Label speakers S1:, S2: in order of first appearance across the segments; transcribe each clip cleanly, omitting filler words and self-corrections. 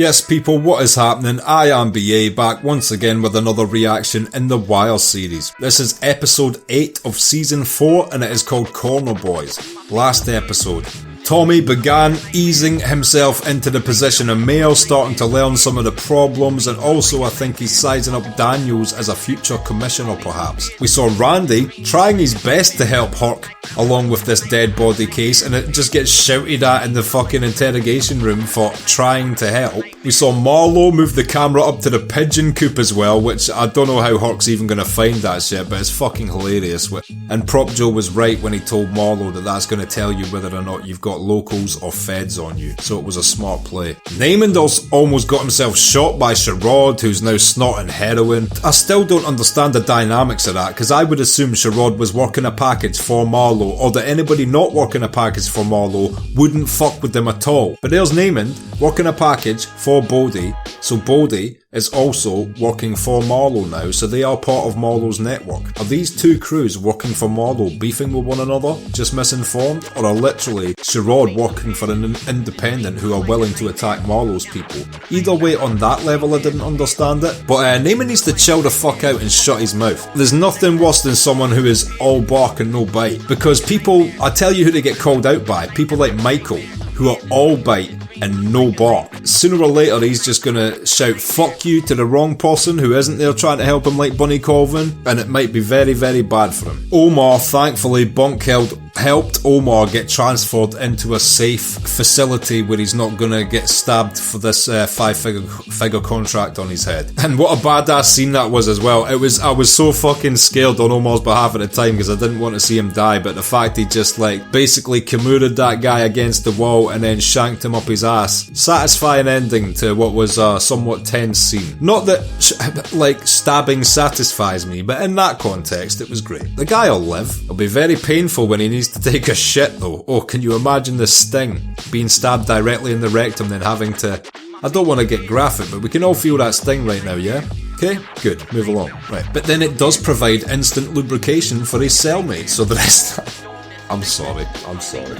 S1: Yes people, what is happening? I am BA, back once again with another reaction in the Wire series. This is episode 8 of season 4 and it is called Corner Boys. Last episode, Tommy began easing himself into the position of mayor, starting to learn some of the problems, and also I think he's sizing up Daniels as a future commissioner perhaps. We saw Randy trying his best to help Herc along with this dead body case, and it just gets shouted at in the fucking interrogation room for trying to help. We saw Marlo move the camera up to the pigeon coop as well, which I don't know how Herc's even going to find that shit, but it's fucking hilarious. And Prop Joe was right when he told Marlo that that's going to tell you whether or not you've got locals or feds on you, so it was a smart play. Naaman almost got himself shot by Sherrod, who's now snorting heroin. I still don't understand the dynamics of that, because I would assume Sherrod was working a package for Marlo, or that anybody not working a package for Marlo wouldn't fuck with them at all. But there's Naaman working a package for Bodhi, so Bodhi is also working for Marlo now, so they are part of Marlo's network. Are these two crews working for Marlo beefing with one another, just misinformed, or are literally Sherrod working for an independent who are willing to attack Marlo's people? Either way, on that level I didn't understand it, but Naaman needs to chill the fuck out and shut his mouth. There's nothing worse than someone who is all bark and no bite, because people, I tell you who they get called out by, people like Michael, who are all bite and no bark. Sooner or later he's just gonna shout fuck you to the wrong person who isn't there trying to help him like Bunny Colvin, and it might be very, very bad for him. Omar, thankfully, Bunkeld helped Omar get transferred into a safe facility where he's not gonna get stabbed for this five-figure contract on his head. And what a badass scene that was as well. I was so fucking scared on Omar's behalf at the time because I didn't want to see him die, but the fact he just like basically Kimured that guy against the wall and then shanked him up his ass. Satisfying ending to what was a somewhat tense scene. Not that like stabbing satisfies me, but in that context it was great. The guy'll live. It'll be very painful when he needs to take a shit though. Oh, can you imagine the sting? Being stabbed directly in the rectum, then having to... I don't want to get graphic, but we can all feel that sting right now, yeah? Okay, good, move along. Right, but then it does provide instant lubrication for his cellmate, so the rest... I'm sorry.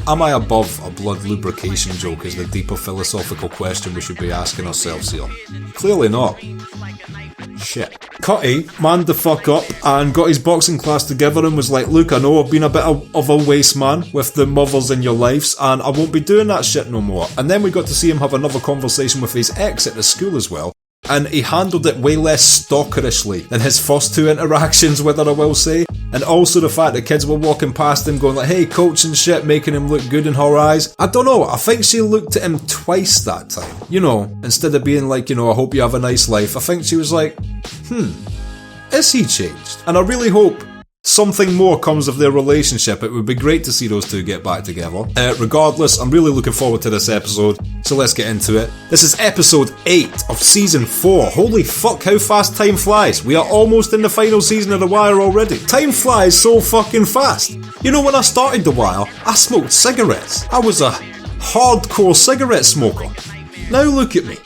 S1: Am I above a blood lubrication joke is the deeper philosophical question we should be asking ourselves here. Clearly not. Shit. Cutty manned the fuck up and got his boxing class together and was like, look, I know I've been a bit of a waste man with the mothers in your lives and I won't be doing that shit no more. And then we got to see him have another conversation with his ex at the school as well. And he handled it way less stalkerishly than his first two interactions with her, I will say. And also the fact that kids were walking past him going like, hey, coach and shit, making him look good in her eyes. I don't know, I think she looked at him twice that time. You know, instead of being like, you know, I hope you have a nice life, I think she was like, is he changed? And I really hope something more comes of their relationship. It would be great to see those two get back together. Regardless, I'm really looking forward to this episode, so let's get into it. This is episode 8 of season 4. Holy fuck, how fast time flies. We are almost in the final season of The Wire already. Time flies so fucking fast. You know, when I started The Wire, I smoked cigarettes. I was a hardcore cigarette smoker. Now look at me.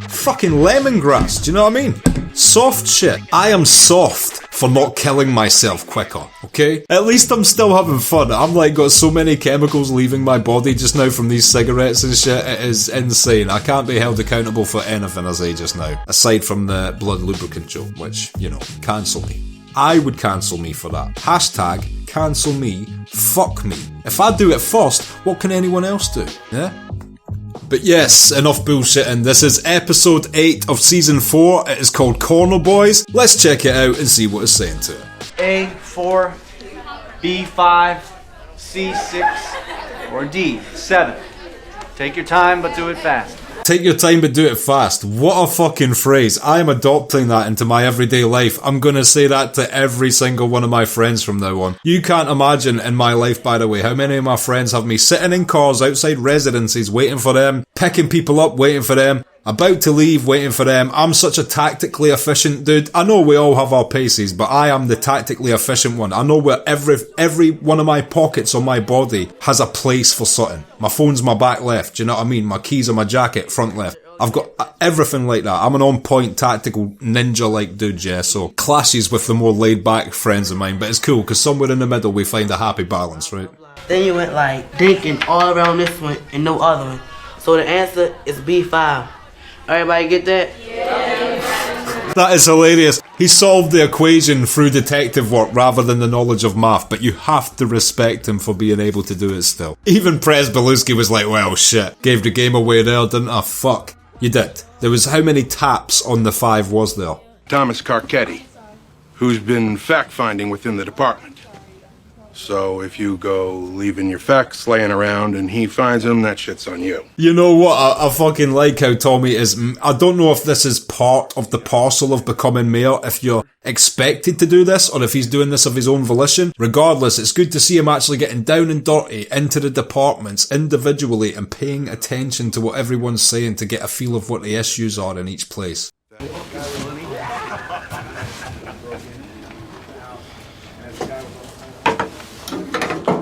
S1: Fucking lemongrass, do you know what I mean? Soft shit. I am soft for not killing myself quicker, okay? At least I'm still having fun. I'm like got so many chemicals leaving my body just now from these cigarettes and shit. It is insane. I can't be held accountable for anything I say just now. Aside from the blood lubricant joke, which, you know, cancel me. I would cancel me for that. Hashtag cancel me, fuck me. If I do it first, what can anyone else do? Yeah? But yes, enough bullshitting. This is episode 8 of season 4. It is called Corner Boys. Let's check it out and see what it's saying to it.
S2: A4, B5, C6, or D7. Take your time, but do it fast.
S1: Take your time but do it fast. What a fucking phrase. I am adopting that into my everyday life. I'm gonna say that to every single one of my friends from now on. You can't imagine in my life, by the way, how many of my friends have me sitting in cars outside residencies waiting for them, picking people up waiting for them, about to leave waiting for them. I'm such a tactically efficient dude. I know we all have our paces, but I am the tactically efficient one. I know where every one of my pockets on my body has a place for something. My phone's my back left, do you know what I mean? My keys are my jacket, front left. I've got everything like that. I'm an on-point tactical ninja-like dude, yeah, so clashes with the more laid-back friends of mine, but it's cool, because somewhere in the middle we find a happy balance, right?
S3: Then you went like thinking all around this one and no other one. So the answer is B5. Everybody get that?
S1: That is hilarious. He solved the equation through detective work rather than the knowledge of math, but you have to respect him for being able to do it still. Even Prez Belusky was like, well, shit. Gave the game away there, didn't I? Fuck. You did. There was how many taps on the 5 was there?
S4: Thomas Carcetti, who's been fact-finding within the department. So if you go leaving your facts laying around and he finds them, that shit's on you.
S1: You know what? I fucking like how Tommy is. I don't know if this is part of the parcel of becoming mayor, if you're expected to do this, or if he's doing this of his own volition. Regardless, it's good to see him actually getting down and dirty into the departments individually and paying attention to what everyone's saying to get a feel of what the issues are in each place.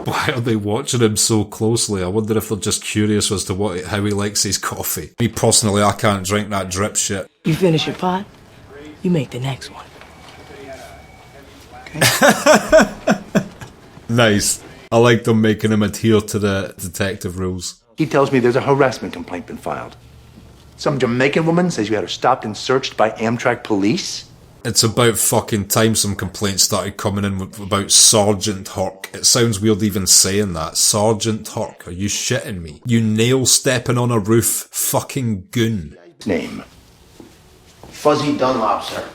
S1: Why are they watching him so closely? I wonder if they're just curious as to how he likes his coffee. Me personally, I can't drink that drip shit.
S3: You finish your pot, you make the next one.
S1: Okay. Nice. I like them making him adhere to the detective rules.
S5: He tells me there's a harassment complaint been filed. Some Jamaican woman says you had her stopped and searched by Amtrak police.
S1: It's about fucking time some complaints started coming in about Sergeant Hurk. It sounds weird even saying that. Sergeant Hurk, are you shitting me? You nail stepping on a roof fucking goon.
S5: Name?
S3: Fuzzy Dunlop, sir.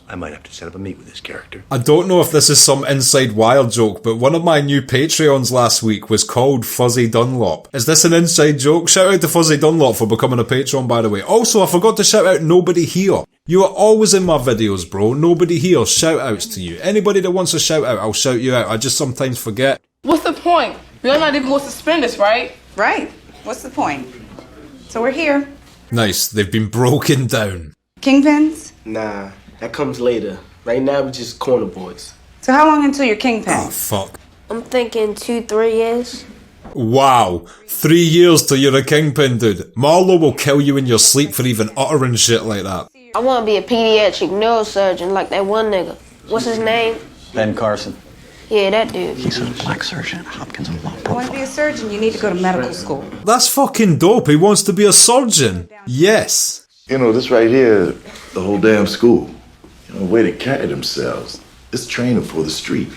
S5: I might have to set up a meet with this character.
S1: I don't know if this is some inside wire joke, but one of my new Patreons last week was called Fuzzy Dunlop. Is this an inside joke? Shout out to Fuzzy Dunlop for becoming a Patreon, by the way. Also, I forgot to shout out Nobody Here. You are always in my videos, bro. Nobody Here. Shout outs to you. Anybody that wants a shout out, I'll shout you out. I just sometimes forget.
S6: What's the point? We're not even going to suspend us, right?
S7: Right. What's the point? So we're here.
S1: Nice. They've been broken down.
S7: Kingpins?
S3: Nah, that comes later. Right now, we just corner boys.
S7: So how long until you're kingpin?
S1: Oh, fuck.
S8: I'm thinking 2-3 years.
S1: Wow. 3 years till you're a kingpin, dude. Marlo will kill you in your sleep for even uttering shit like that.
S8: I want to be a pediatric neurosurgeon like that one nigga. What's his name?
S2: Ben Carson.
S8: Yeah, that dude.
S9: He's a black surgeon at Hopkins and Law
S7: You want to be a surgeon, you need to go to medical school.
S1: That's fucking dope. He wants to be a surgeon. Yes.
S10: You know, this right here, the whole damn school. You know, the way they carry themselves. It's training for the street.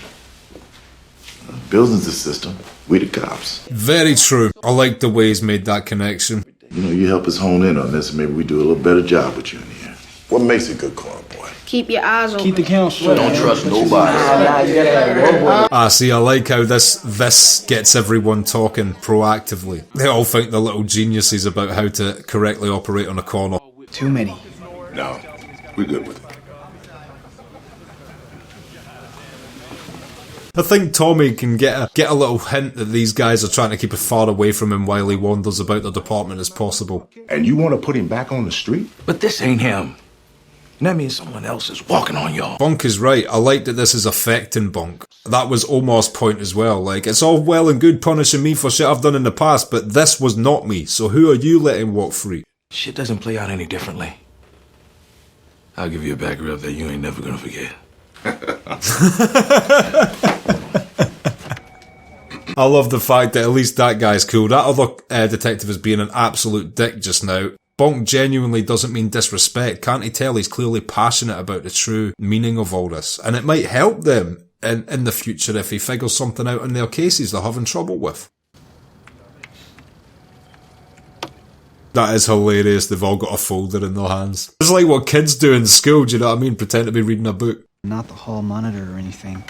S10: Building's the system. We the cops.
S1: Very true. I like the way he's made that connection.
S10: You know, you help us hone in on this and maybe we do a little better job with you in here. What makes a good corner boy?
S8: Keep your eyes open.
S2: Keep the count straight.
S10: Don't trust nobody.
S1: See, I like how this gets everyone talking proactively. They all think they're little geniuses about how to correctly operate on a corner.
S9: Too many.
S10: No, we're good with it.
S1: I think Tommy can get a little hint that these guys are trying to keep as far away from him while he wanders about the department as possible.
S10: And you want to put him back on the street?
S9: But this ain't him. That means someone else is walking on y'all.
S1: Bunk is right. I like that this is affecting Bunk. That was Omar's point as well. Like, it's all well and good punishing me for shit I've done in the past, but this was not me, so who are you letting walk free?
S9: Shit doesn't play out any differently. I'll give you a back rub that you ain't never gonna forget.
S1: I love the fact that at least that guy's cool. That other detective is being an absolute dick just now. Bonk genuinely doesn't mean disrespect. Can't he tell he's clearly passionate about the true meaning of all this? And it might help them in the future if he figures something out in their cases they're having trouble with. That is hilarious. They've all got a folder in their hands. It's like what kids do in school, do you know what I mean? Pretend to be reading a book.
S9: Not the hall monitor or anything.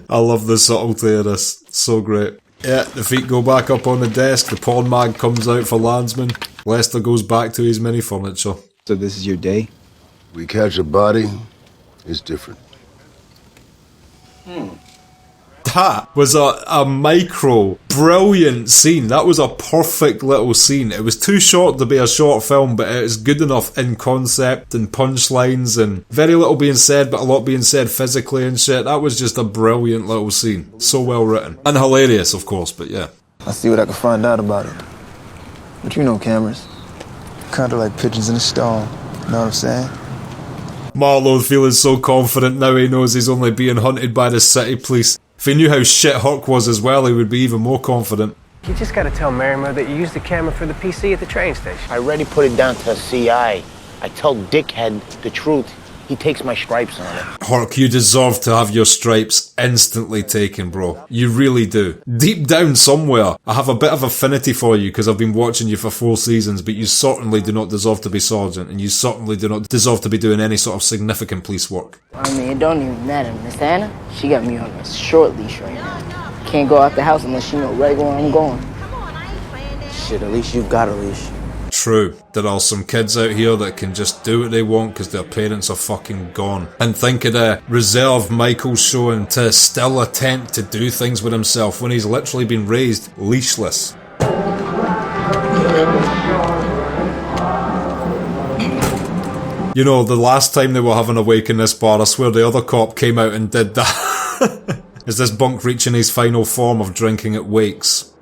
S1: I love the subtlety of this. So great. Yeah, the feet go back up on the desk. The porn mag comes out for Landsman. Lester goes back to his mini furniture.
S9: So this is your day?
S10: We catch a body, it's different.
S1: That was a micro, brilliant scene. That was a perfect little scene. It was too short to be a short film, but it is good enough in concept and punchlines and very little being said, but a lot being said physically and shit. That was just a brilliant little scene. So well written. And hilarious, of course, but yeah.
S11: I'll see what I can find out about it. But you know cameras. Kinda like pigeons in a stall. Know what I'm saying?
S1: Marlowe feeling so confident now he knows he's only being hunted by the city police. If he knew how shit Herc was as well, he would be even more confident.
S12: You just gotta tell Merrimer that you used the camera for the PC at the train station.
S13: I already put it down to a CI. I told Dickhead the truth. He takes my stripes on it.
S1: Herc, you deserve to have your stripes instantly taken, bro. You really do. Deep down somewhere, I have a bit of affinity for you because I've been watching you for 4 seasons, but you certainly do not deserve to be sergeant, and you certainly do not deserve to be doing any sort of significant police work.
S14: I mean, it don't even matter. Miss Anna, she got me on a short leash right now. Can't go out the house unless she know right where I'm going.
S13: Shit, at least you've got a leash.
S1: True, there are some kids out here that can just do what they want because their parents are fucking gone. And think of the reserve Michael's showing to still attempt to do things with himself when he's literally been raised leashless. You know, the last time they were having a wake in this bar, I swear the other cop came out and did that. Is this bunk reaching his final form of drinking at wakes?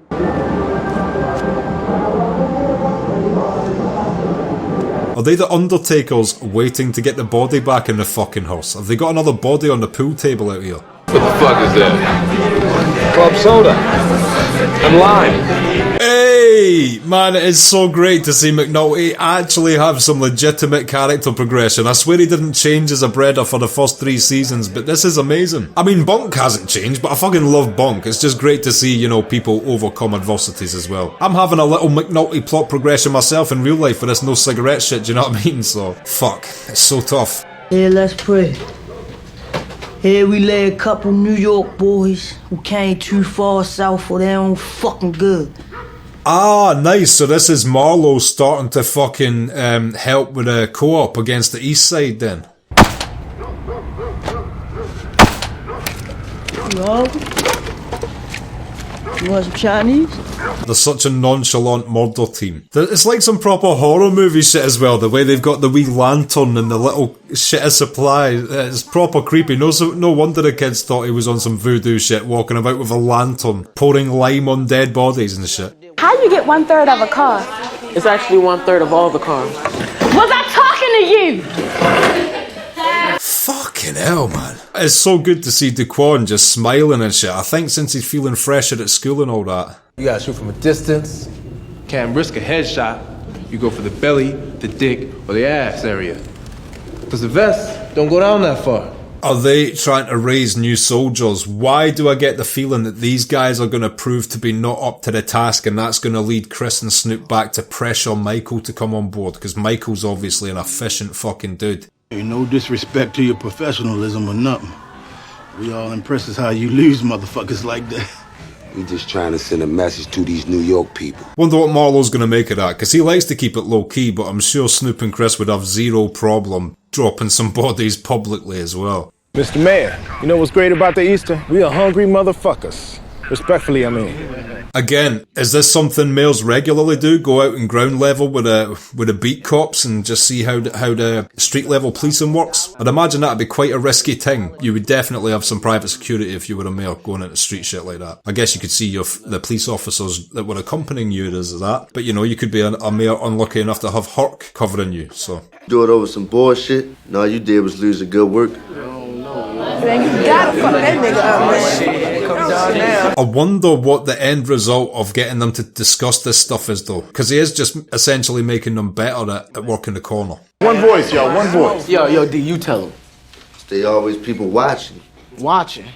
S1: Are they the Undertakers waiting to get the body back in the fucking hearse? Have they got another body on the pool table out here?
S9: What the fuck is that? Club soda. And lime.
S1: Hey! Man, it is so great to see McNulty actually have some legitimate character progression. I swear he didn't change as a breeder for the first 3 seasons, but this is amazing. I mean, Bunk hasn't changed, but I fucking love Bunk. It's just great to see, you know, people overcome adversities as well. I'm having a little McNulty plot progression myself in real life for this no cigarette shit, do you know what I mean? So, fuck. It's so tough.
S15: Here, let's pray. Here we lay a couple New York boys who came too far south for their own fucking good.
S1: Ah, nice. So this is Marlowe starting to fucking help with a co-op against the East Side then.
S15: You want some Chinese?
S1: They're such a nonchalant murder team. It's like some proper horror movie shit as well, the way they've got the wee lantern and the little shit of supply. It's proper creepy. No wonder the kids thought he was on some voodoo shit, walking about with a lantern, pouring lime on dead bodies and shit.
S6: How you get 1/3 of a car?
S16: It's actually 1/3 of all the cars.
S6: Was I talking to you?
S1: Fucking hell, man. It's so good to see Duquan just smiling and shit. I think since he's feeling fresher at school and all that.
S17: You gotta shoot from a distance. Can't risk a headshot. You go for the belly, the dick, or the ass area. Because the vests don't go down that far.
S1: Are they trying to raise new soldiers? Why do I get the feeling that these guys are going to prove to be not up to the task, and that's going to lead Chris and Snoop back to pressure Michael to come on board? Because Michael's obviously an efficient fucking dude.
S18: Ain't no disrespect to your professionalism or nothing. We all impressed as how you lose motherfuckers like that.
S19: We just trying to send a message to these New York people.
S1: Wonder what Marlowe's going to make of that, because he likes to keep it low key, but I'm sure Snoop and Chris would have zero problem dropping some bodies publicly as well.
S20: Mr. Mayor, you know what's great about the Easter? We are hungry motherfuckers. Respectfully, I mean.
S1: Again, is this something mayors regularly do? Go out in ground level with a beat cops and just see how the street level policing works? I'd imagine that'd be quite a risky thing. You would definitely have some private security if you were a mayor going into street shit like that. I guess you could see the police officers that were accompanying you as that, but you know, you could be a mayor unlucky enough to have Herc covering you, so.
S21: Do it over some bullshit? No, all you did was lose a good work.
S15: Man, you gotta fuck that nigga up, man.
S12: Come down now.
S1: I wonder what the end result of getting them to discuss this stuff is, though. Because he is just essentially making them better at working the corner.
S20: One voice, y'all, one voice.
S16: Yo, D, you tell them.
S21: Stay always people watching.
S16: Watching?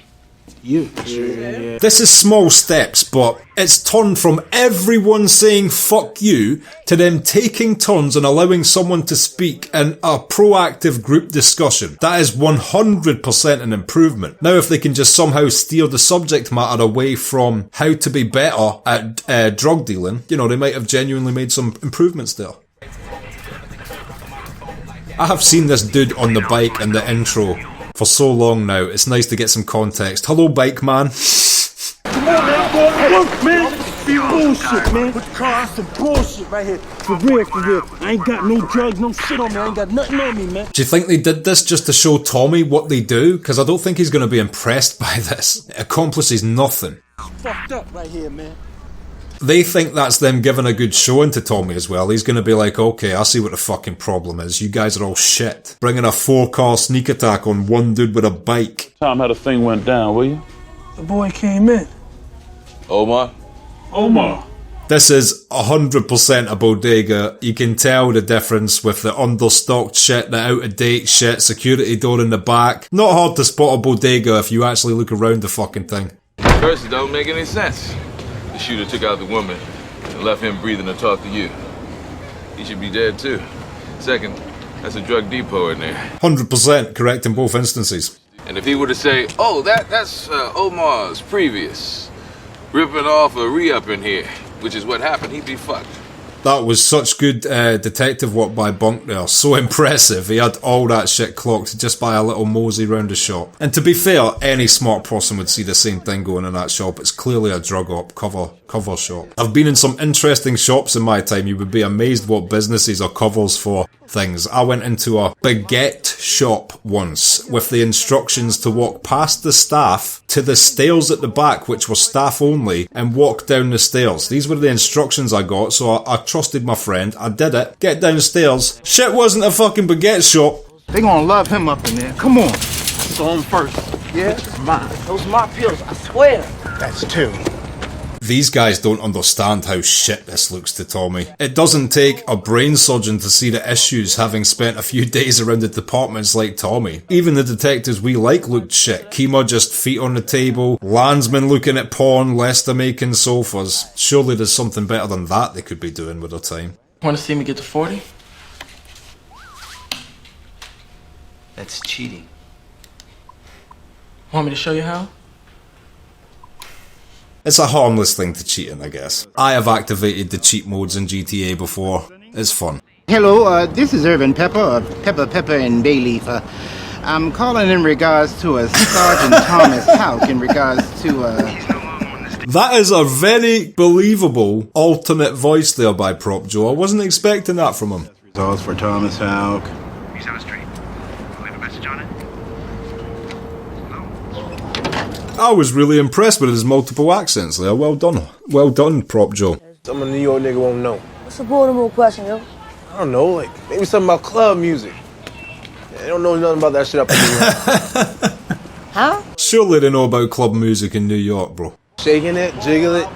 S16: You.
S1: Yeah. This is small steps, but it's turned from everyone saying fuck you to them taking turns and allowing someone to speak in a proactive group discussion. That is 100% an improvement. Now, if they can just somehow steer the subject matter away from how to be better at drug dealing, you know, they might have genuinely made some improvements there. I have seen this dude on the bike in the intro for so long now. It's nice to get some context. Hello, bike man.
S20: Come on, man. Go work, man. Be bullshit, man. With the car, some bullshit right here. For real, for real. I ain't got no drugs, no shit on me. I ain't got nothing on me, man.
S1: Do you think they did this just to show Tommy what they do? Because I don't think he's going to be impressed by this. It accomplishes nothing.
S20: Fucked up right here, man.
S1: They think that's them giving a good showing to Tommy as well. He's gonna be like, okay, I see what the fucking problem is. You guys are all shit. Bringing a 4-car sneak attack on one dude with a bike.
S4: Tell him how the thing went down, will you?
S20: The boy came in.
S4: Omar?
S20: Omar.
S1: This is 100% a bodega. You can tell the difference with the understocked shit, the out-of-date shit, security door in the back. Not hard to spot a bodega if you actually look around the fucking thing.
S9: First, it don't make any sense. The shooter took out the woman and left him breathing to talk to you. He should be dead too. Second, that's a drug depot in there.
S1: 100% correct in both instances.
S9: And if he were to say, oh, that's Omar's previous, ripping off a re-up in here, which is what happened, he'd be fucked.
S1: That was such good detective work by Bunk there. So impressive. He had all that shit clocked just by a little mosey round the shop. And to be fair, any smart person would see the same thing going in that shop. It's clearly a drug op cover shop. I've been in some interesting shops in my time. You would be amazed what businesses are covers for things. I went into a baguette shop once with the instructions to walk past the staff to the stairs at the back, which were staff only, and walk down the stairs. These were the instructions I got, so I trusted my friend. I did it. Get downstairs. Shit wasn't a fucking baguette shop.
S5: They gonna love him up in there. Come on.
S16: Saw him first.
S5: Yeah?
S16: Mine.
S15: Those my pills, I swear.
S5: That's two.
S1: These guys don't understand how shit this looks to Tommy. It doesn't take a brain surgeon to see the issues having spent a few days around the departments like Tommy. Even the detectives we like looked shit. Kima just feet on the table, Landsman looking at porn, Lester making sofas. Surely there's something better than that they could be doing with their time.
S16: Want to see me get to 40?
S2: That's cheating.
S16: Want me to show you how?
S1: It's a harmless thing to cheat in, I guess. I have activated the cheat modes in GTA before. It's fun.
S22: Hello, this is Irvin Pepper of Pepper and Bayleaf. I'm calling in regards to a Sergeant Thomas Houck in regards to
S1: That is a very believable alternate voice there by Prop Joe. I wasn't expecting that from him.
S18: Results for Thomas Houck.
S23: He's on the street. Leave a message on it.
S1: I was really impressed with his multiple accents there. Well done. Well done, Prop Joe.
S17: Some of the New York nigga won't know.
S15: What's the Baltimore question, yo?
S17: I don't know, like maybe something about club music. They don't know nothing about that shit up in New York.
S15: Huh?
S1: Surely they know about club music in New York, bro.
S17: Shaking it, jiggle it.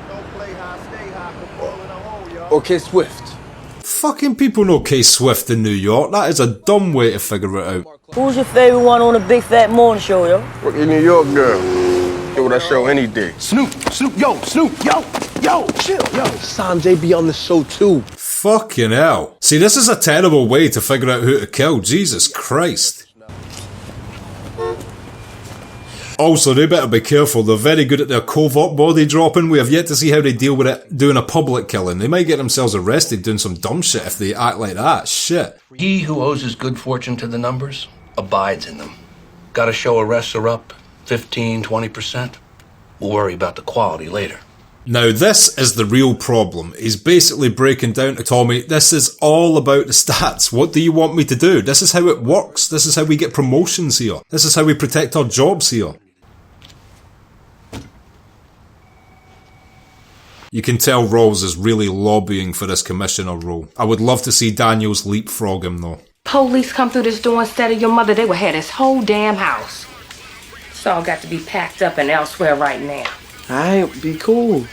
S17: Or K-Swift.
S1: Fucking people know K-Swift in New York. That is a dumb way to figure it out.
S15: Who's your favorite one on the Big Fat Morning Show, yo?
S24: Rookie New York girl. Get what I show any day.
S17: Snoop, yo, chill, yo. Sanjay be on the show too.
S1: Fucking hell. See, this is a terrible way to figure out who to kill. Jesus Christ. Also, they better be careful. They're very good at their covert body dropping. We have yet to see how they deal with it doing a public killing. They might get themselves arrested doing some dumb shit if they act like that. Shit.
S25: He who owes his good fortune to the numbers abides in them. Gotta show arrests are up 15, 20%. We'll worry about the quality later.
S1: Now, this is the real problem. He's basically breaking down to Tommy, this is all about the stats. What do you want me to do? This is how it works. This is how we get promotions here. This is how we protect our jobs here. You can tell Rawls is really lobbying for this commissioner role. I would love to see Daniels leapfrog him though.
S26: Police come through this door instead of your mother, they would have this whole damn house. It's all got to be packed up and elsewhere right now.
S16: Alright, be cool.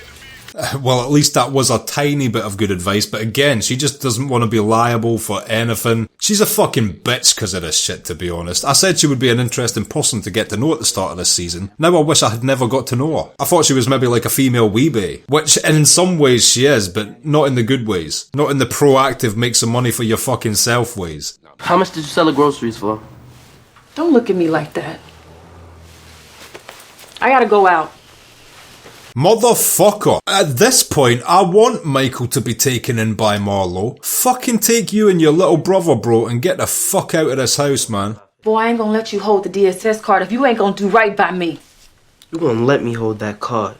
S1: Well, at least that was a tiny bit of good advice, but again, she just doesn't want to be liable for anything. She's a fucking bitch because of this shit, to be honest. I said she would be an interesting person to get to know at the start of this season. Now I wish I had never got to know her. I thought she was maybe like a female Weebay, which in some ways she is, but not in the good ways. Not in the proactive make some money for your fucking self ways.
S16: How much did you sell the groceries for?
S26: Don't look at me like that. I gotta go out.
S1: Motherfucker. At this point, I want Michael to be taken in by Marlowe. Fucking take you and your little brother, bro, and get the fuck out of this house, man.
S26: Boy, I ain't gonna let you hold the DSS card if you ain't gonna do right by me.
S3: You gonna let me hold that card?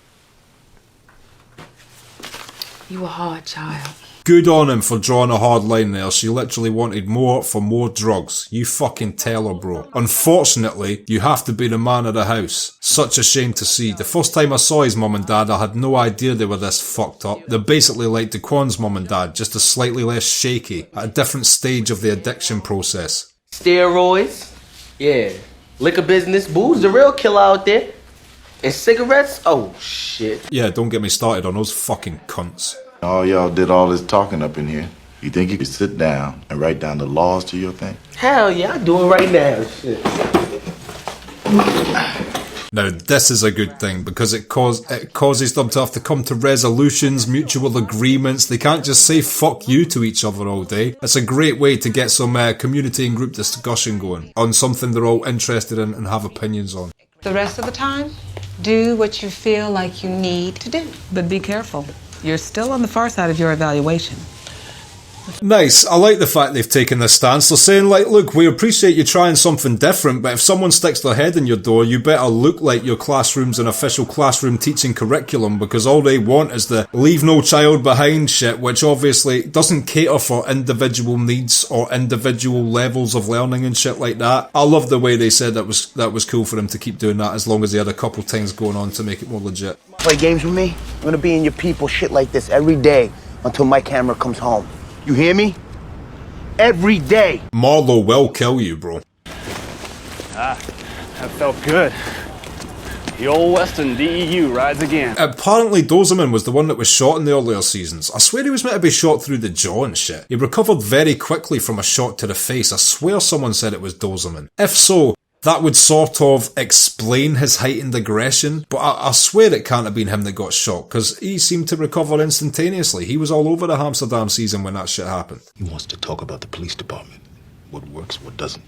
S26: You a hard child.
S1: Good on him for drawing a hard line there. She literally wanted more for more drugs. You fucking tell her, bro. Unfortunately, you have to be the man of the house. Such a shame to see. The first time I saw his mum and dad, I had no idea they were this fucked up. They're basically like Daquan's mum and dad, just a slightly less shaky, at a different stage of the addiction process.
S3: Steroids? Yeah. Liquor business, booze, the real killer out there. And cigarettes? Oh, shit.
S1: Yeah, don't get me started on those fucking cunts.
S7: All y'all did all this talking up in here. You think you could sit down and write down the laws to your thing?
S3: Hell yeah, I do it right now. Shit.
S1: Now, this is a good thing because it causes them to have to come to resolutions, mutual agreements. They can't just say fuck you to each other all day. It's a great way to get some community and group discussion going on something they're all interested in and have opinions on.
S8: The rest of the time, do what you feel like you need to do. But be careful. You're still on the far side of your evaluation.
S1: Nice. I like the fact they've taken this stance. They're saying, like, look, we appreciate you trying something different, but if someone sticks their head in your door, you better look like your classroom's an official classroom teaching curriculum, because all they want is the leave no child behind shit, which obviously doesn't cater for individual needs or individual levels of learning and shit like that. I love the way they said that was cool for them to keep doing that as long as they had a couple things going on to make it more legit.
S10: Play games with me? I'm gonna be in your people shit like this every day until my camera comes home. You hear me? Every day.
S1: Marlo will kill you, bro.
S2: Ah, that felt good. The old Western DEU rides again.
S1: Apparently Doberman was the one that was shot in the earlier seasons. I swear he was meant to be shot through the jaw and shit. He recovered very quickly from a shot to the face. I swear someone said it was Doberman. If so, that would sort of explain his heightened aggression, but I swear it can't have been him that got shot, because he seemed to recover instantaneously. He was all over the Amsterdam season when that shit happened.
S7: He wants to talk about the police department. What works, what doesn't.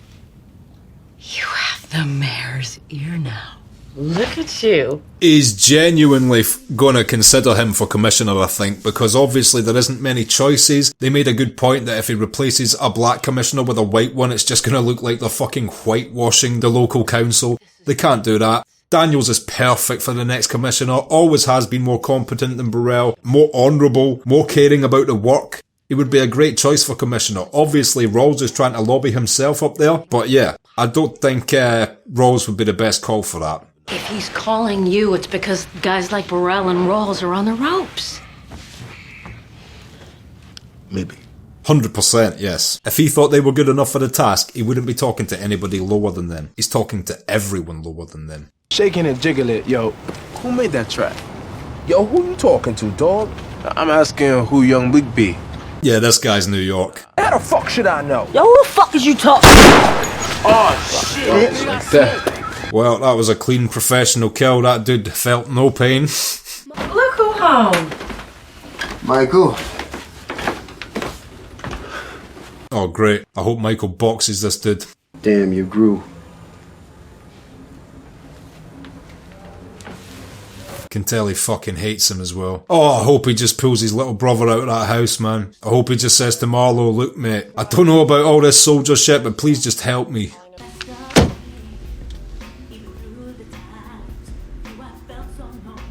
S11: You have the mayor's ear now. Look at you.
S1: He's genuinely gonna consider him for commissioner, I think, because obviously there isn't many choices. They made a good point that if he replaces a black commissioner with a white one, it's just gonna look like they're fucking whitewashing the local council. They can't do that. Daniels is perfect for the next commissioner, always has been more competent than Burrell, more honourable, more caring about the work. He would be a great choice for commissioner. Obviously, Rawls is trying to lobby himself up there, but yeah, I don't think Rawls would be the best call for that.
S11: If he's calling you, it's because guys like Burrell and Rawls are on the ropes.
S7: Maybe.
S1: 100%, yes. If he thought they were good enough for the task, he wouldn't be talking to anybody lower than them. He's talking to everyone lower than them.
S17: Shaking and jiggle it, yo. Who made that track? Yo, who you talking to, dog? I'm asking who Young Leek be.
S1: Yeah, this guy's New York.
S17: How the fuck should I know?
S15: Yo, who the fuck is you talking?
S17: Oh, shit. Like that.
S1: Well, that was a clean professional kill. That dude felt no pain.
S26: Look who home.
S21: Michael.
S1: Oh, great. I hope Michael boxes this dude.
S21: Damn, you grew.
S1: Can tell he fucking hates him as well. Oh, I hope he just pulls his little brother out of that house, man. I hope he just says to Marlo, look, mate, I don't know about all this soldier shit, but please just help me.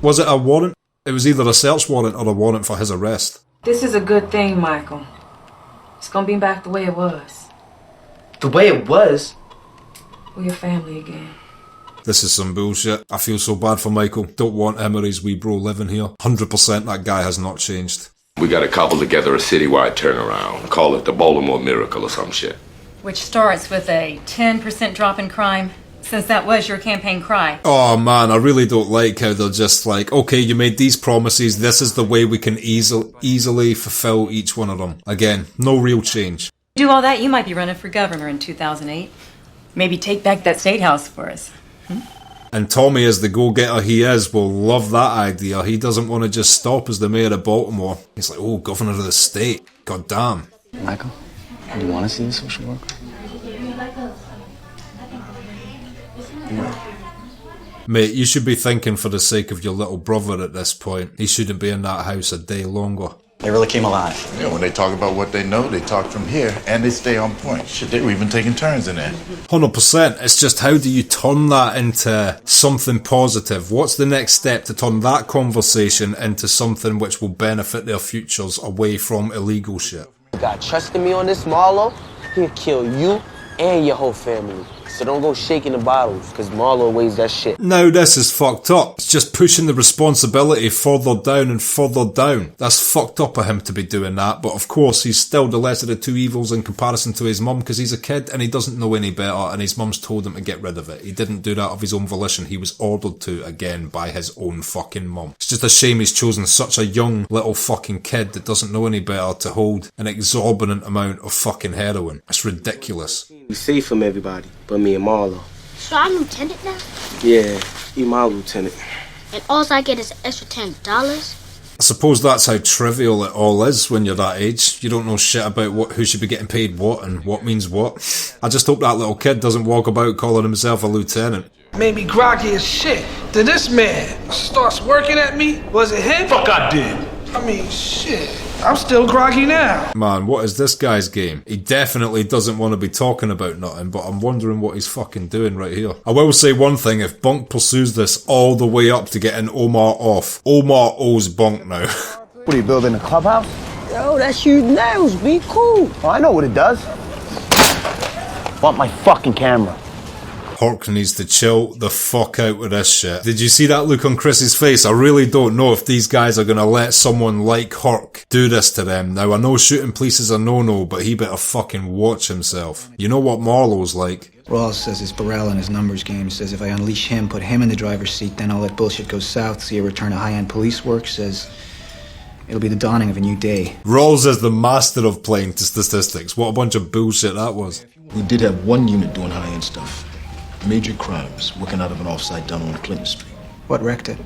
S1: Was it a warrant? It was either a search warrant or a warrant for his arrest.
S26: This is a good thing, Michael. It's gonna be back the way it was.
S3: The way it was?
S26: We're your family again.
S1: This is some bullshit. I feel so bad for Michael. Don't want him or his wee bro living here. 100% that guy has not changed.
S13: We gotta cobble together a citywide turnaround. Call it the Baltimore Miracle or some shit.
S14: Which starts with a 10% drop in crime, since that was your campaign cry.
S1: Oh man, I really don't like how they're just like, okay, you made these promises, this is the way we can easily fulfill each one of them. Again, no real change.
S14: Do all that, you might be running for governor in 2008. Maybe take back that state house for us.
S1: And Tommy, as the go-getter he is, will love that idea. He doesn't want to just stop as the mayor of Baltimore. He's like, oh, governor of the state. God damn.
S16: Michael, you want to see the social worker?
S1: Mate, you should be thinking for the sake of your little brother at this point. He shouldn't be in that house a day longer.
S16: They really came alive.
S7: Yeah, when they talk about what they know, they talk from here, and they stay on point. Shit, they were even taking turns in there.
S1: 100%. It's just how do you turn that into something positive? What's the next step to turn that conversation into something which will benefit their futures away from illegal shit?
S3: You got trust in me on this, Marlo? He'll kill you and your whole family. So don't go shaking the bottles, because Marlo weighs that shit.
S1: Now this is fucked up. It's just pushing the responsibility further down and further down. That's fucked up of him to be doing that, but of course he's still the lesser of the two evils in comparison to his mum, because he's a kid and he doesn't know any better, and his mum's told him to get rid of it. He didn't do that of his own volition. He was ordered to, again, by his own fucking mum. It's just a shame he's chosen such a young little fucking kid that doesn't know any better to hold an exorbitant amount of fucking heroin. It's ridiculous.
S3: We safe from everybody, but me and Marlo.
S4: So I'm lieutenant now?
S3: Yeah, you my lieutenant.
S4: And all I get is an extra $10?
S1: I suppose that's how trivial it all is when you're that age. You don't know shit about who should be getting paid what and what means what. I just hope that little kid doesn't walk about calling himself a lieutenant.
S6: Made me groggy as shit. Did this man starts working at me? Was it him?
S18: Fuck I did.
S6: I mean, shit. I'm still groggy now.
S1: Man, what is this guy's game? He definitely doesn't want to be talking about nothing, but I'm wondering what he's fucking doing right here. I will say one thing, if Bunk pursues this all the way up to getting Omar off, Omar owes Bunk now.
S10: What are you building, a clubhouse?
S15: Yo, that shooting nails, be cool.
S10: Oh, I know what it does. Want my fucking camera.
S1: Hurk needs to chill the fuck out with this shit. Did you see that look on Chris's face? I really don't know if these guys are gonna let someone like Hurk do this to them. Now I know shooting police is a no-no, but he better fucking watch himself. You know what Marlowe's like.
S16: Rawls says it's Burrell in his numbers game. Says if I unleash him, put him in the driver's seat, then all that bullshit goes south. See a return to high-end police work. Says it'll be the dawning of a new day.
S1: Rawls is the master of playing to statistics. What a bunch of bullshit that was.
S9: We did have one unit doing high-end stuff. Major crimes, working out of an offsite down on Clinton Street.
S16: What wrecked it?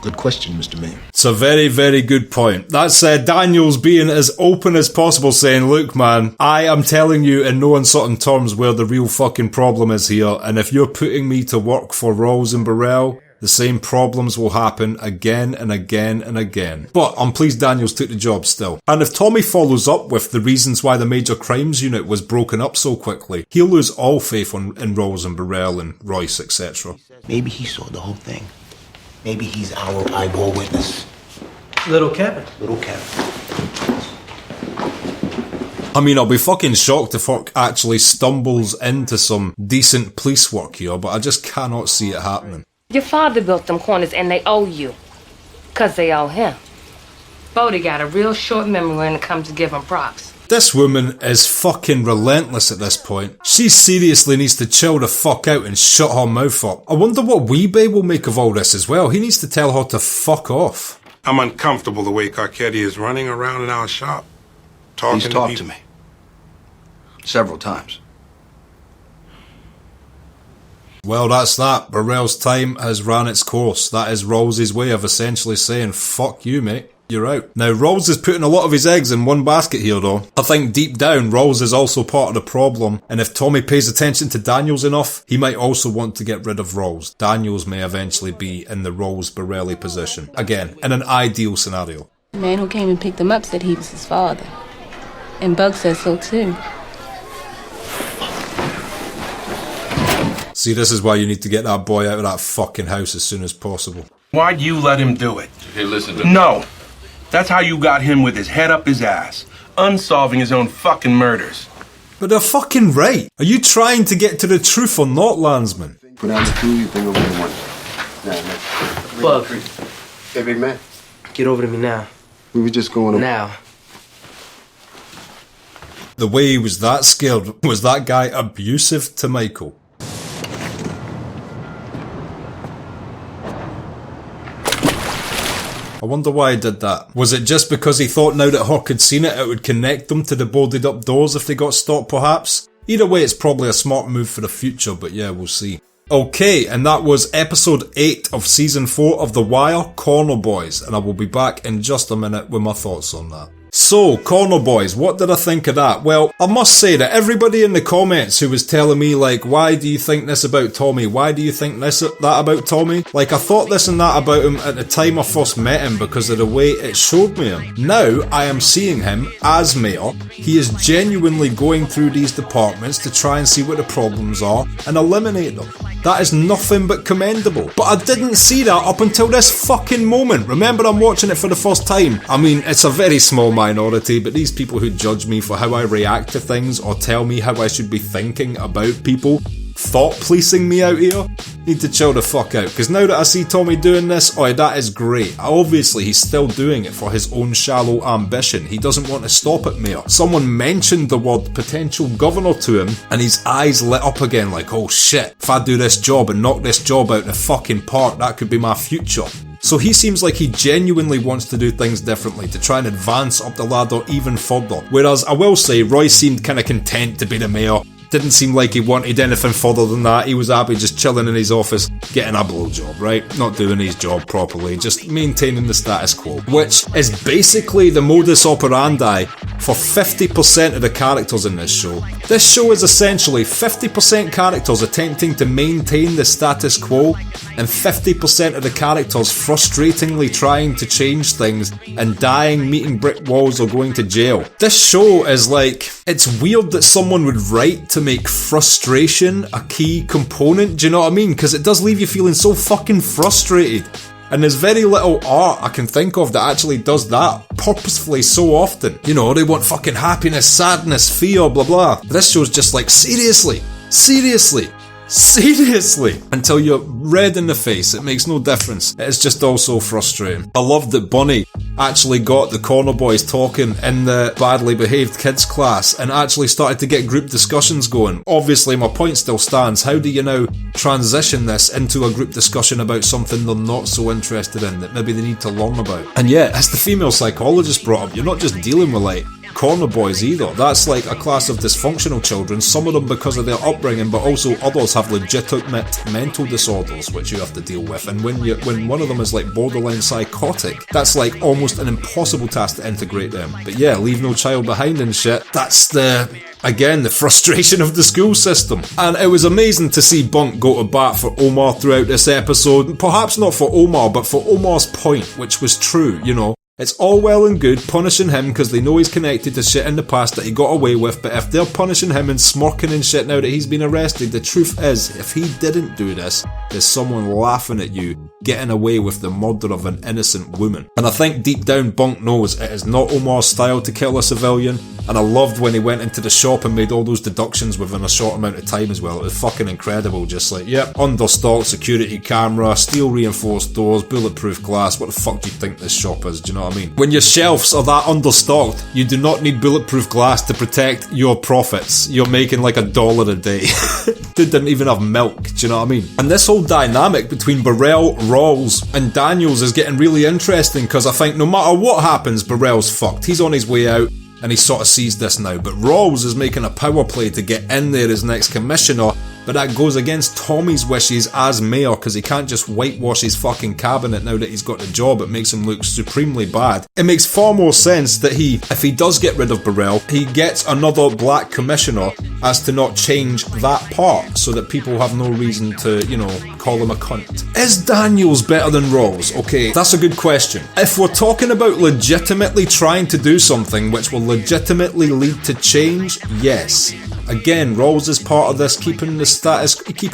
S9: Good question, Mr. Mayor.
S1: It's a very, very good point. That's Daniels being as open as possible, saying, look man, I am telling you in no uncertain terms where the real fucking problem is here, and if you're putting me to work for Rawls and Burrell, the same problems will happen again and again and again. But I'm pleased Daniels took the job still. And if Tommy follows up with the reasons why the major crimes unit was broken up so quickly, he'll lose all faith in Rawls and Burrell and Royce, etc.
S10: Maybe he saw the whole thing. Maybe he's our eyeball witness.
S6: Little Kevin.
S10: Little Kevin.
S1: I mean, I'll be fucking shocked if Hurk actually stumbles into some decent police work here, but I just cannot see it happening.
S26: Your father built them corners and they owe you. 'Cause they owe him. Bodie got a real short memory when it comes to giving props.
S1: This woman is fucking relentless at this point. She seriously needs to chill the fuck out and shut her mouth up. I wonder what Weebay will make of all this as well. He needs to tell her to fuck off.
S12: I'm uncomfortable the way Carcetti is running around in our shop.
S25: He's talked to me. Several times.
S1: Well, that's that. Burrell's time has ran its course. That is Rawls' way of essentially saying, fuck you, mate. You're out. Now, Rawls is putting a lot of his eggs in one basket here, though. I think deep down, Rawls is also part of the problem, and if Tommy pays attention to Daniels enough, he might also want to get rid of Rawls. Daniels may eventually be in the Rawls-Borelli position. Again, in an ideal scenario.
S19: The man who came and picked him up said he was his father. And Bug says so, too.
S1: See, this is why you need to get that boy out of that fucking house as soon as possible.
S24: Why'd you let him do it?
S13: Hey, listen to me.
S24: No. That's how you got him with his head up his ass, unsolving his own fucking murders.
S1: But they're fucking right. Are you trying to get to the truth or not, Landsman?
S20: Put out the two, you think over the one.
S3: Bug.
S20: Hey, big man.
S3: Get over to me now.
S20: We were just going
S3: now.
S1: The way he was that scared, was that guy abusive to Michael? I wonder why he did that. Was it just because he thought now that Hurk had seen it, it would connect them to the boarded up doors if they got stopped perhaps? Either way, it's probably a smart move for the future, but yeah, we'll see. Okay, and that was episode 8 of season 4 of The Wire, Corner Boys, and I will be back in just a minute with my thoughts on that. So, Corner Boys, what did I think of that? Well, I must say that everybody in the comments who was telling me, like, why do you think this about Tommy? Why do you think that about Tommy? Like, I thought this and that about him at the time I first met him because of the way it showed me him. Now, I am seeing him as mayor. He is genuinely going through these departments to try and see what the problems are and eliminate them. That is nothing but commendable. But I didn't see that up until this fucking moment. Remember, I'm watching it for the first time. I mean, it's a very small minority, but these people who judge me for how I react to things or tell me how I should be thinking about people, thought policing me out here, need to chill the fuck out. Because now that I see Tommy doing this, oh, that is great. Obviously, he's still doing it for his own shallow ambition. He doesn't want to stop at mayor. Someone mentioned the word potential governor to him, and his eyes lit up again like, oh shit, if I do this job and knock this job out the fucking park, that could be my future. So he seems like he genuinely wants to do things differently, to try and advance up the ladder even further. Whereas I will say, Roy seemed kind of content to be the mayor. Didn't seem like he wanted anything further than that. He was happy just chilling in his office, getting a blowjob, right? Not doing his job properly, just maintaining the status quo. Which is basically the modus operandi for 50% of the characters in this show. This show is essentially 50% characters attempting to maintain the status quo, and 50% of the characters frustratingly trying to change things and dying, meeting brick walls or going to jail. This show is like, it's weird that someone would write to make frustration a key component, do you know what I mean? Because it does leave you feeling so fucking frustrated. And there's very little art I can think of that actually does that purposefully so often. You know, they want fucking happiness, sadness, fear, blah blah. This show's just like, seriously, until you're red in the face. It makes no difference. It's just all so frustrating. I love that Bunny actually got the Corner Boys talking in the badly behaved kids class and actually started to get group discussions going. Obviously my point still stands. How do you now transition this into a group discussion about something they're not so interested in, that maybe they need to learn about? And yeah, as the female psychologist brought up, you're not just dealing with like Corner Boys either. That's like a class of dysfunctional children, some of them because of their upbringing, but also others have legitimate mental disorders which you have to deal with. And when one of them is like borderline psychotic, that's like almost an impossible task to integrate them. But yeah, leave no child behind and shit. That's the frustration of the school system. And it was amazing to see Bunk go to bat for Omar throughout this episode. Perhaps not for Omar, but for Omar's point, which was true, you know. It's all well and good punishing him because they know he's connected to shit in the past that he got away with, but if they're punishing him and smirking and shit now that he's been arrested, the truth is, if he didn't do this, there's someone laughing at you, getting away with the murder of an innocent woman. And I think deep down Bunk knows it is not Omar's style to kill a civilian, and I loved when he went into the shop and made all those deductions within a short amount of time as well. It was fucking incredible, just like, yep, understocked security camera, steel reinforced doors, bulletproof glass, what the fuck do you think this shop is, do you know what I mean? When your shelves are that understocked, you do not need bulletproof glass to protect your profits. You're making like $1 a day. Dude didn't even have milk, do you know what I mean? And this whole dynamic between Burrell, Rawls and Daniels is getting really interesting because I think no matter what happens, Burrell's fucked. He's on his way out and he sort of sees this now. But Rawls is making a power play to get in there as next commissioner, but that goes against Tommy's wishes as mayor because he can't just whitewash his fucking cabinet now that he's got the job. It makes him look supremely bad. It makes far more sense that if he does get rid of Burrell, he gets another black commissioner as to not change that part so that people have no reason to, you know, call him a cunt. Is Daniels better than Rawls? Okay, that's a good question. If we're talking about legitimately trying to do something which will legitimately lead to change, yes. Again, Rawls is part of this, keeping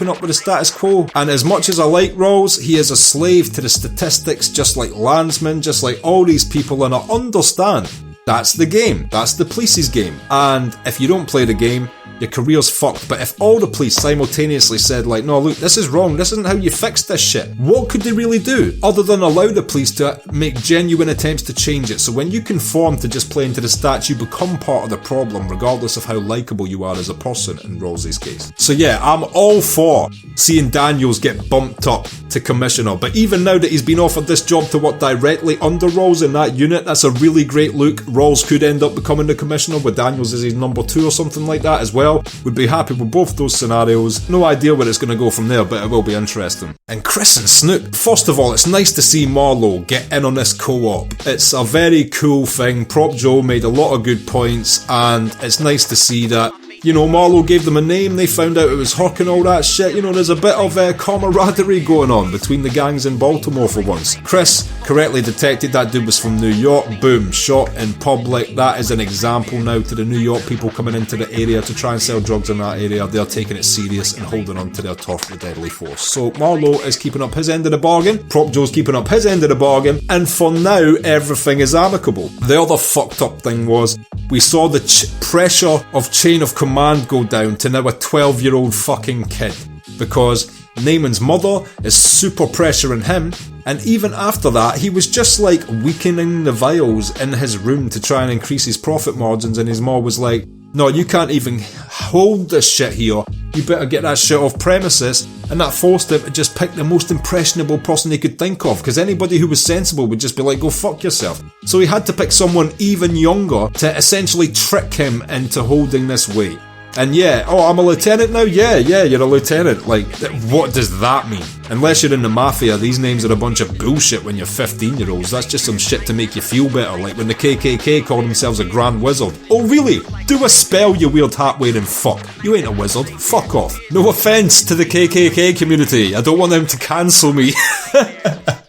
S1: up with the status quo. And as much as I like Rawls, he is a slave to the statistics, just like Landsman, just like all these people, and I understand. That's the game. That's the police's game. And if you don't play the game, your career's fucked. But if all the police simultaneously said like, no, look, this is wrong, this isn't how you fix this shit, what could they really do other than allow the police to make genuine attempts to change it? So when you conform to just playing to the stats, you become part of the problem regardless of how likeable you are as a person in Rawls's case. So yeah, I'm all for seeing Daniels get bumped up to commissioner, but even now that he's been offered this job to work directly under Rawls in that unit, that's a really great look. Rawls could end up becoming the commissioner with Daniels as his number 2 or something like that as well. well. Would be happy with both those scenarios. No idea where it's going to go from there, but it will be interesting. And Chris and Snoop, first of all, it's nice to see Marlo get in on this co-op. It's a very cool thing. Prop Joe made a lot of good points, and it's nice to see that, you know, Marlo gave them a name, they found out it was Huck and all that shit. You know, there's a bit of camaraderie going on between the gangs in Baltimore for once. Chris correctly detected that dude was from New York. Boom, shot in public. That is an example now to the New York people coming into the area to try and sell drugs in that area. They're taking it serious and holding on to their turf with deadly force. So Marlo is keeping up his end of the bargain. Prop Joe's keeping up his end of the bargain. And for now, everything is amicable. The other fucked up thing was, we saw the pressure of chain of command go down to now a 12-year-old fucking kid. Because Naaman's mother is super pressuring him, and even after that, he was just like weakening the vials in his room to try and increase his profit margins, and his mom was like, no, you can't even hold this shit here. You better get that shit off premises. And that forced him to just pick the most impressionable person he could think of, because anybody who was sensible would just be like, go fuck yourself. So he had to pick someone even younger to essentially trick him into holding this weight. And yeah, oh, I'm a lieutenant now? Yeah, you're a lieutenant. Like, what does that mean? Unless you're in the mafia, these names are a bunch of bullshit when you're 15-year-olds. That's just some shit to make you feel better, like when the KKK called themselves a Grand Wizard. Oh really? Do a spell, you weird hat-wearing fuck. You ain't a wizard. Fuck off. No offence to the KKK community. I don't want them to cancel me.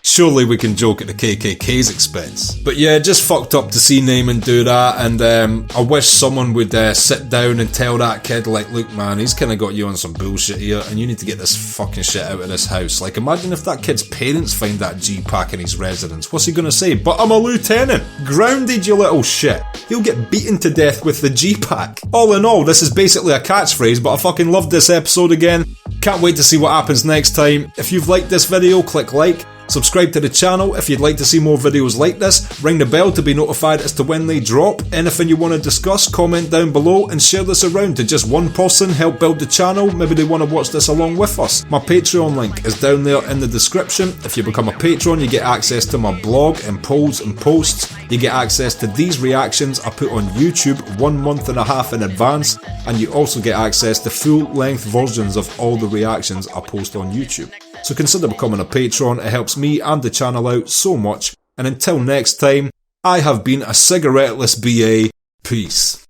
S1: Surely we can joke at the KKK's expense. But yeah, just fucked up to see Naaman do that, and I wish someone would sit down and tell that kid, like, look man, he's kinda got you on some bullshit here, and you need to get this fucking shit out of this house. Like, imagine if that kid's parents find that G-Pack in his residence. What's he gonna say? But I'm a lieutenant! Grounded, you little shit! He'll get beaten to death with the G-Pack. All in all, this is basically a catchphrase, but I fucking loved this episode again. Can't wait to see what happens next time. If you've liked this video, click like. Subscribe to the channel if you'd like to see more videos like this. Ring the bell to be notified as to when they drop. Anything you want to discuss, comment down below and share this around to just one person. Help build the channel. Maybe they want to watch this along with us. My Patreon link is down there in the description. If you become a patron, you get access to my blog and polls and posts. You get access to these reactions I put on YouTube 1.5 months in advance. And you also get access to full-length versions of all the reactions I post on YouTube. So consider becoming a patron, it helps me and the channel out so much. And until next time, I have been a cigaretteless BA. Peace.